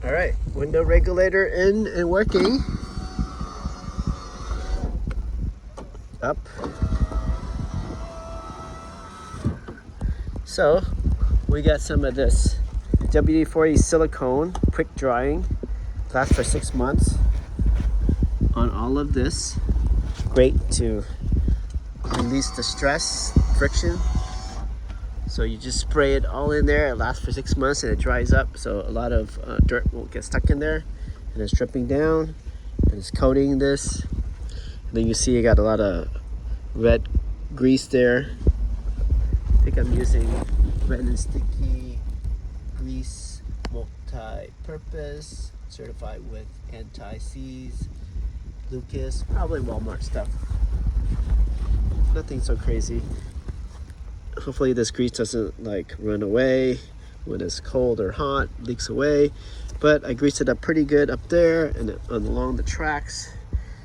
All right, window regulator in and working. Up. So we got some of this WD-40 silicone quick drying. Lasts for 6 months on all of this. Great to release the stress, friction. So you just spray it all in there. It lasts for 6 months and it dries up, so a lot of dirt won't get stuck in there. And it's dripping down and it's coating this. And then you see you got a lot of red grease there. I think I'm using Red and Sticky grease, multi-purpose, certified with anti-seize, Lucas, probably Walmart stuff. Nothing so crazy. Hopefully this grease doesn't like run away when it's cold or hot, leaks away. But I greased it up pretty good up there and along the tracks.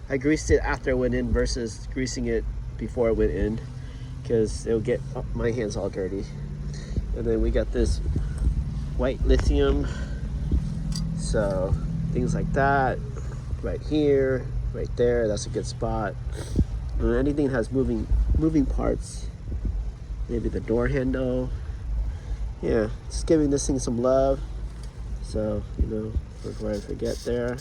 I greased it after it went in versus greasing it before it went in, because it'll get my hands all dirty. And then we got this white lithium, so things like that right here, right there, that's a good spot. And anything that has moving parts, maybe the door handle, yeah, just giving this thing some love. So, you know, before I forget there,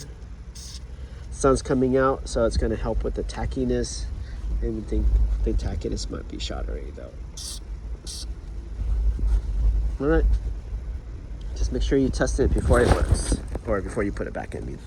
sun's coming out, so it's going to help with the tackiness. I even think the tackiness might be shot already though. All right, just make sure you test it before it works, or before you put it back in.